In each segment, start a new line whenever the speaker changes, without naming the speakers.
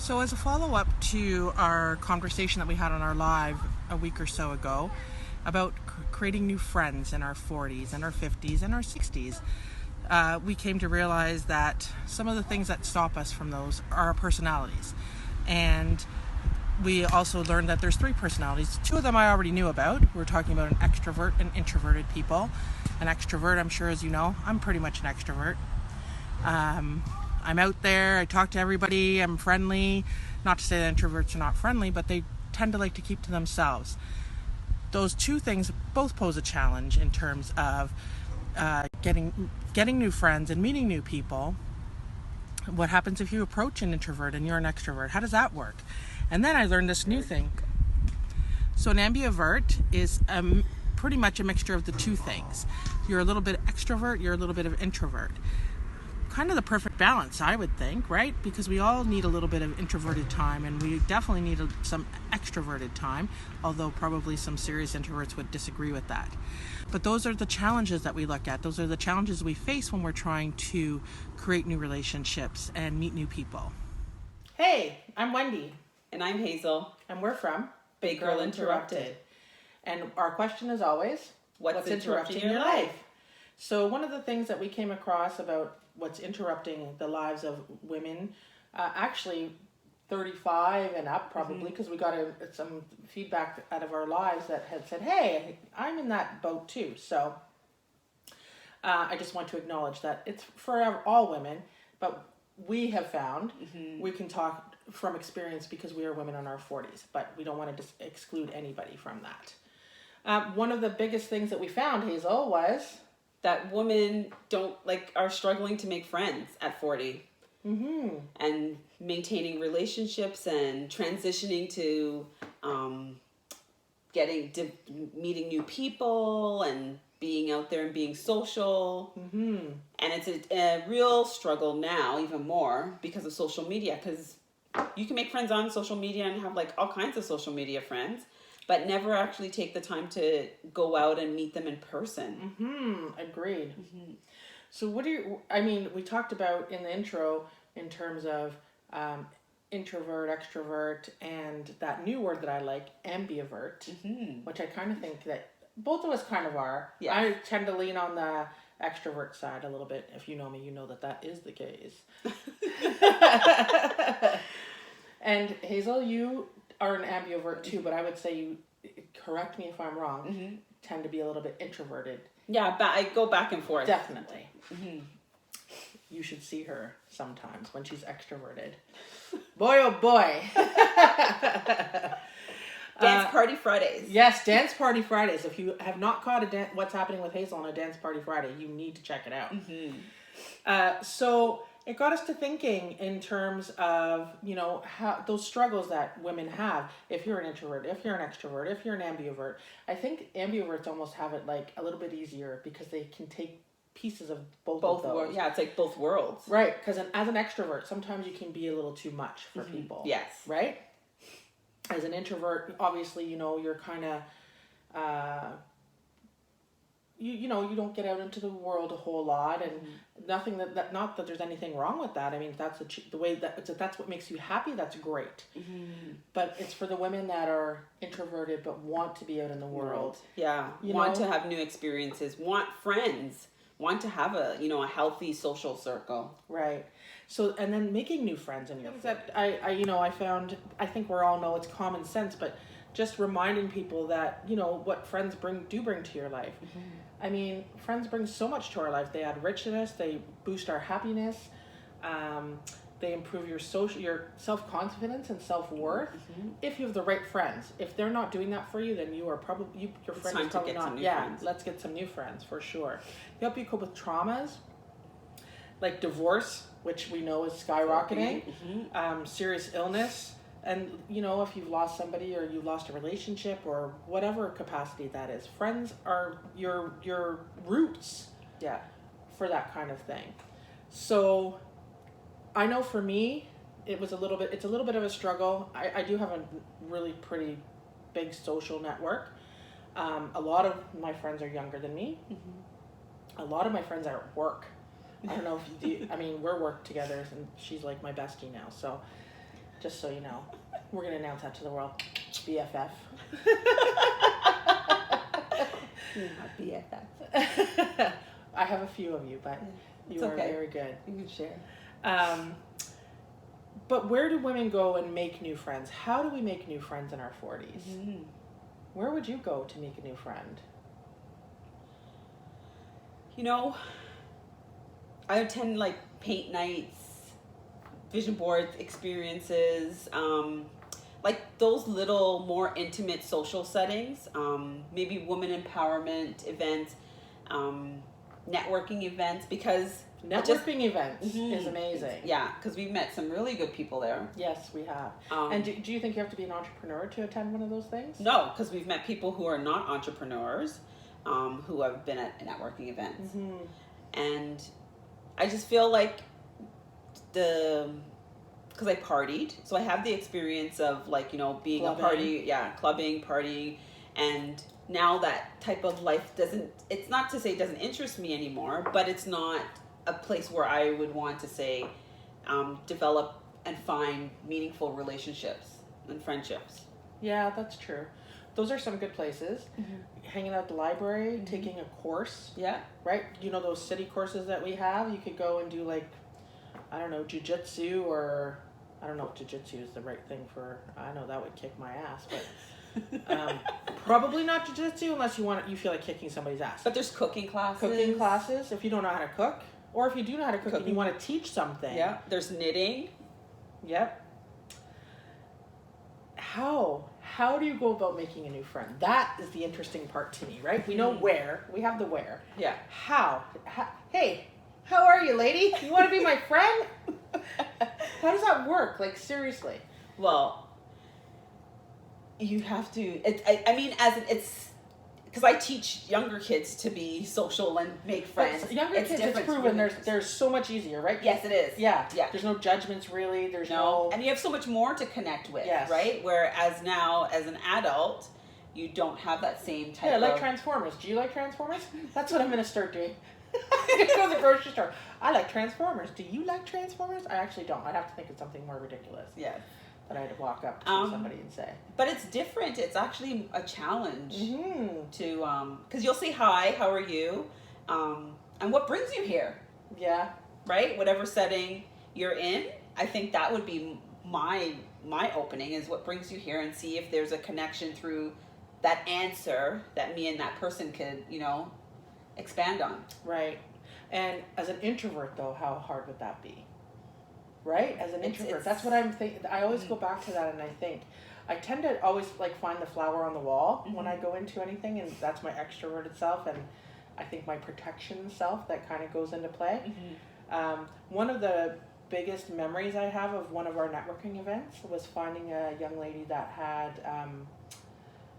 So as a follow-up to our conversation that we had on our live a week or so ago about creating new friends in our 40s and our 50s and our 60s, we came to realize that some of the things that stop us from those are our personalities. And we also learned that there's 3 personalities. 2 of them I already knew about. We're talking about an extrovert and introverted people. An extrovert, I'm sure as you know, I'm pretty much an extrovert. I'm out there, I talk to everybody, I'm friendly. Not to say that introverts are not friendly, but they tend to like to keep to themselves. Those 2 things both pose a challenge in terms of getting new friends and meeting new people. What happens if you approach an introvert and you're an extrovert? How does that work? And then I learned this new thing. So an ambivert is pretty much a mixture of the 2 things. You're a little bit extrovert, you're a little bit of introvert. Kind of the perfect balance, I would think, right? Because we all need a little bit of introverted time, and we definitely need some extroverted time, although probably some serious introverts would disagree with that. But those are the challenges that we look at. Those are the challenges we face when we're trying to create new relationships and meet new people. Hey, I'm Wendy.
And I'm Hazel.
And we're from
Big Girl Interrupted.
And our question is always, what's interrupting your life? So one of the things that we came across about what's interrupting the lives of women, actually 35 and up probably, because we got some feedback out of our lives that had said, hey, I'm in that boat too. So I just want to acknowledge that it's for all women, but we have found we can talk from experience because we are women in our 40s, but we don't want to exclude anybody from that. One of the biggest things that we found, Hazel, was
that women are struggling to make friends at 40. And maintaining relationships and transitioning to meeting new people and being out there and being social. And it's a real struggle now, even more because of social media, because you can make friends on social media and have all kinds of social media friends, but never actually take the time to go out and meet them in person.
Agreed. So we talked about in the intro in terms of introvert, extrovert, and that new word that I like, ambivert, which I kind of think that both of us kind of are.
Yes.
I tend to lean on the extrovert side a little bit. If you know me, you know that is the case. And Hazel, you are an ambivert too, but I would say you, correct me if I'm wrong, tend to be a little bit introverted.
Yeah, but I go back and forth.
Definitely. You should see her sometimes when she's extroverted. Boy, oh boy.
Dance Party Fridays.
Yes, Dance Party Fridays. If you have not caught What's Happening with Hazel on a Dance Party Friday, you need to check it out. So it got us to thinking in terms of, how those struggles that women have. If you're an introvert, if you're an extrovert, if you're an ambivert. I think ambiverts almost have it a little bit easier because they can take pieces of both of those.
Yeah, it's like both worlds.
Right, because as an extrovert, sometimes you can be a little too much for people.
Yes.
Right? As an introvert, obviously, you're kind of, you don't get out into the world a whole lot, and nothing that not that there's anything wrong with that. I mean, that's the way that's what makes you happy. That's great. But it's for the women that are introverted but want to be out in the world.
Yeah, want to have new experiences, want friends, want to have a healthy social circle.
Right. So, and then making new friends in your that I found, I think we all know it's common sense, but just reminding people that, what friends bring to your life. I mean, friends bring so much to our life. They add richness, they boost our happiness, they improve your self-confidence and self-worth. If you have the right friends. If they're not doing that for you, then your friend is probably not.
Friends.
Let's get some new friends for sure. They help you cope with traumas, like divorce, which we know is skyrocketing, serious illness, and if you've lost somebody or you lost a relationship or whatever capacity that is, friends are your roots.
Yeah.
For that kind of thing. So I know for me, it's a little bit of a struggle. I do have a really pretty big social network. A lot of my friends are younger than me. A lot of my friends are at work. I don't know if you do. I mean, we're work together, and she's like my bestie now. So Just so you know. We're going to announce that to the world. BFF.
You're not BFF.
I have a few of you, but you are very good.
You can share.
But where do women go and make new friends? How do we make new friends in our 40s? Mm-hmm. Where would you go to make a new friend?
You know, I attend like paint nights, vision board experiences, like those little more intimate social settings, maybe women empowerment events, networking events, because
networking events is amazing.
Yeah, because we've met some really good people there.
Yes, we have. And do you think you have to be an entrepreneur to attend one of those things?
No, because we've met people who are not entrepreneurs, who have been at networking events. Mm-hmm. And I just feel like because I partied, so I have the experience of like, you know, being clubbing. A party, clubbing, partying, and now that type of life it's not to say it doesn't interest me anymore, but it's not a place where I would want to say develop and find meaningful relationships and friendships.
Yeah, that's true. Those are some good places. Mm-hmm. Hanging out at the library, mm-hmm. taking a course.
Yeah.
Right? You know those city courses that we have? You could go and do like, I don't know, jiu-jitsu, or I don't know if jiu-jitsu is the right thing for, I know that would kick my ass, but probably not jiu-jitsu unless you feel like kicking somebody's ass.
But there's cooking classes.
Cooking classes if you don't know how to cook, or if you do know how to cook and you want to teach something.
Yeah. There's knitting.
Yep. How do you go about making a new friend? That is the interesting part to me, right? We know where. We have the where.
Yeah.
How? Hey, how are you, lady? You want to be my friend? How does that work? Like, seriously.
Well, you have to, it's because I teach younger kids to be social and make friends.
But younger kids, it's proven they're so much easier, right?
Yes, it is.
Yeah. There's no judgments, really. There's no...
And you have so much more to connect with,
yes.
right? Whereas now, as an adult, you don't have that same type of...
I like Transformers. Do you like Transformers? That's what I'm going to start doing. I'm going to go to the grocery store. I like Transformers. Do you like Transformers? I actually don't. I'd have to think of something more ridiculous.
Yeah.
That I had to walk up to somebody and say.
But it's different. It's actually a challenge to, because you'll say, hi, how are you? And what brings you here?
Yeah.
Right? Whatever setting you're in, I think that would be my opening, is what brings you here, and see if there's a connection through that answer that me and that person could, you know, expand on.
Right. And as an introvert, though, how hard would that be? Right? As an introvert. That's what I'm thinking. I always go back to that, and I think I tend to always like find the flower on the wall when I go into anything, and that's my extroverted self, and I think my protection self that kind of goes into play. One of the biggest memories I have of one of our networking events was finding a young lady that had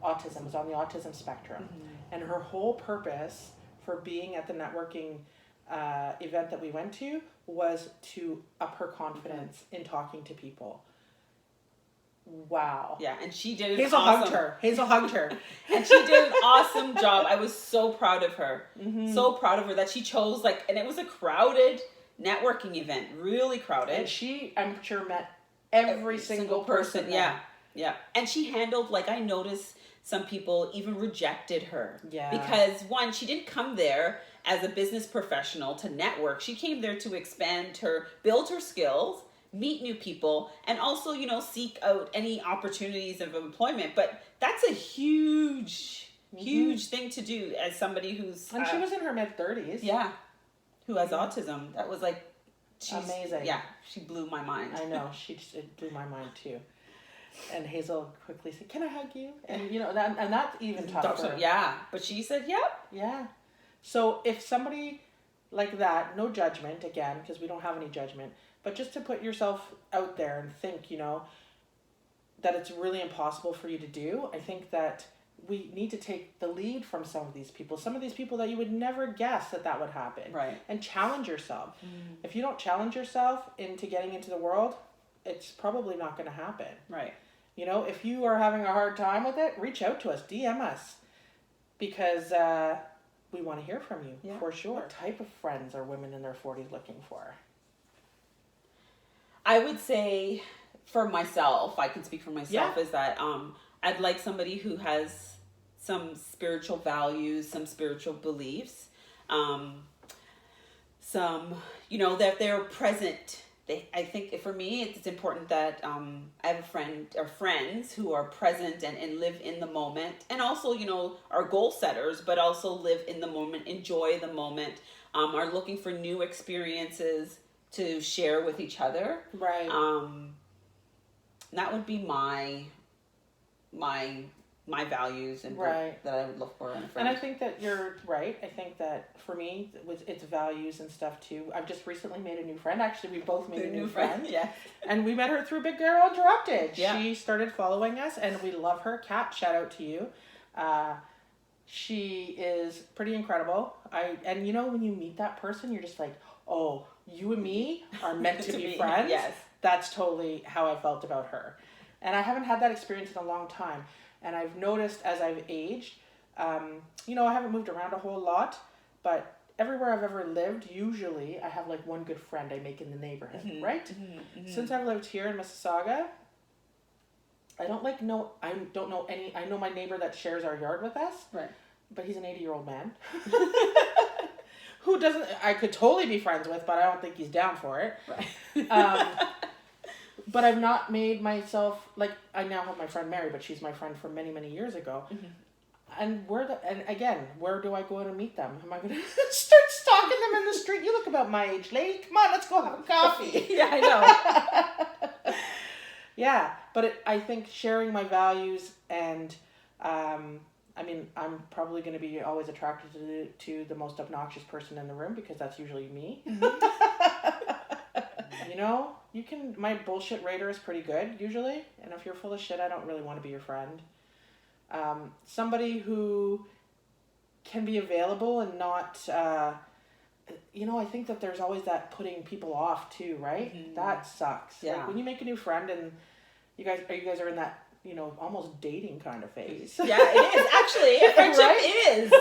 autism, was on the autism spectrum, and her whole purpose for being at the networking event that we went to was to up her confidence in talking to people. Wow.
Yeah, and she did
Hazel hugged her.
And she did an awesome job. I was so proud of her. So proud of her that she chose, like, and it was a crowded networking event, really crowded.
And she, I'm sure, met every single person.
Yeah. And she handled, like, I noticed some people even rejected her.
Yeah.
Because, one, she didn't come there as a business professional to network. She came there to build her skills, meet new people, and also, you know, seek out any opportunities of employment. But that's a huge thing to do as somebody who's...
And she was in her mid-30s.
Yeah. Who has autism. That was like...
amazing.
Yeah. She blew my mind.
I know. It blew my mind too. And Hazel quickly said, "Can I hug you?" And you know that's even tougher.
Yeah, but she said, "Yep."
Yeah. So if somebody like that, no judgment again, because we don't have any judgment, but just to put yourself out there and think, you know, that it's really impossible for you to do. I think that we need to take the lead from some of these people that you would never guess that would happen.
Right.
And challenge yourself. If you don't challenge yourself into getting into the world, it's probably not going to happen.
Right.
You know, if you are having a hard time with it, reach out to us, DM us, because we want to hear from you, for sure. What type of friends are women in their 40s looking for?
I would say for myself, I can speak for myself,
Yeah.
is that I'd like somebody who has some spiritual values, some spiritual beliefs, some, that they're present. I think for me, it's important that I have a friend or friends who are present and live in the moment, and also, are goal setters, but also live in the moment, enjoy the moment, are looking for new experiences to share with each other.
Right.
That would be my values and
Right.
that I would look for in a friend.
And I think that you're right. I think that for me, it's values and stuff too. I've just recently made a new friend. Actually, we both made a new friend.
Yeah.
And we met her through Big Girl Interrupted.
Yeah.
She started following us, and we love her. Kat, shout out to you. She is pretty incredible. And when you meet that person, you're just like, oh, you and me are meant to be friends.
Yes.
That's totally how I felt about her. And I haven't had that experience in a long time. And I've noticed as I've aged, I haven't moved around a whole lot, but everywhere I've ever lived, usually I have like one good friend I make in the neighborhood, right? Mm-hmm. Since I've lived here in Mississauga, I don't know any. I know my neighbor that shares our yard with us,
right?
But he's an 80-year-old man who doesn't. I could totally be friends with, but I don't think he's down for it.
Right.
But I've not made myself, like, I now have my friend Mary, but she's my friend from many, many years ago. Mm-hmm. And where do I go to meet them? Am I going to start stalking them in the street? You look about my age, lady. Come on, let's go have a coffee.
Yeah, I know.
Yeah, but I think sharing my values and, I'm probably going to be always attracted to the most obnoxious person in the room because that's usually me. My bullshit radar is pretty good, usually. And if you're full of shit, I don't really want to be your friend. Somebody who can be available and not, I think that there's always that putting people off too, right? Mm-hmm. That sucks. Yeah. Like when you make a new friend and you guys are in that, almost dating kind of phase.
Yeah, it is. Actually, friendship
right?
is.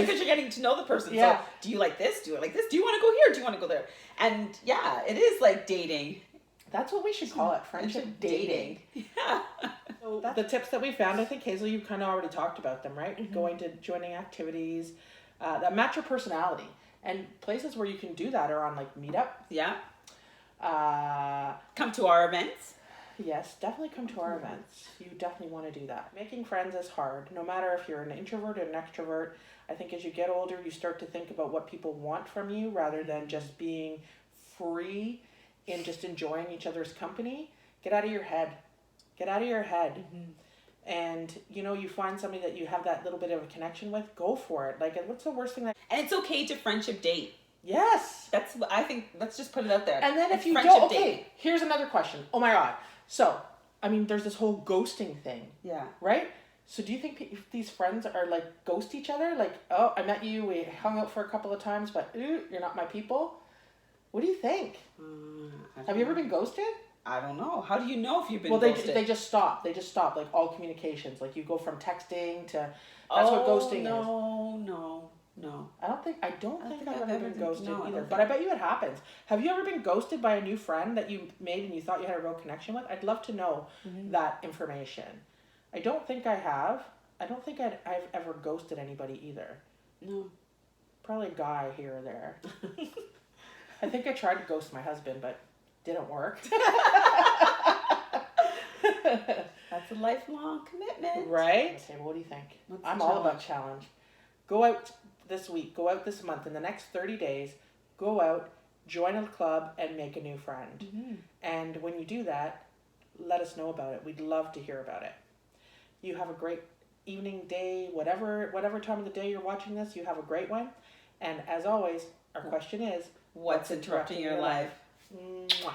Because you're getting to know the person. Yeah. So, do you like this? Do you like this? Do you want to go here? Do you want to go there? And yeah, it is like dating.
That's what we should call it, friendship dating.
Yeah.
So the tips that we found, I think, Hazel, you've kind of already talked about them, right? Mm-hmm. Joining activities that match your personality. And places where you can do that are on like Meetup.
Yeah. Come to our events.
Yes, definitely come to our events. You definitely want to do that. Making friends is hard. No matter if you're an introvert or an extrovert, I think as you get older, you start to think about what people want from you rather than just being free in just enjoying each other's company. Get out of your head. Mm-hmm. And, you find somebody that you have that little bit of a connection with, go for it. Like, what's the worst thing that...
And it's okay to friendship date.
Yes.
That's what I think. Let's just put it out there.
And then if you don't... Okay, here's another question. Oh, my God. So, there's this whole ghosting thing.
Yeah.
Right? So do you think these friends are like ghost each other? Like, oh, I met you, we hung out for a couple of times, but you're not my people? What do you think? Have you ever been ghosted?
I don't know. How do you know if you've been ghosted?
Well, they just stop. They just stop, like, all communications. Like, you go from texting to... That's what ghosting is.
No.
I don't think I've ever been ghosted either. But I bet you it happens. Have you ever been ghosted by a new friend that you made and you thought you had a real connection with? I'd love to know that information. I don't think I have. I don't think I've ever ghosted anybody either.
No.
Probably a guy here or there. I think I tried to ghost my husband, but didn't work.
That's a lifelong commitment.
Right? Okay, well, what do you think? I'm all about challenge. Go out this week. Go out this month. In the next 30 days, go out, join a club, and make a new friend. Mm-hmm. And when you do that, let us know about it. We'd love to hear about it. You have a great evening, day, whatever time of the day you're watching this, you have a great one. And as always, our question is,
what's interrupting your life?
Mwah.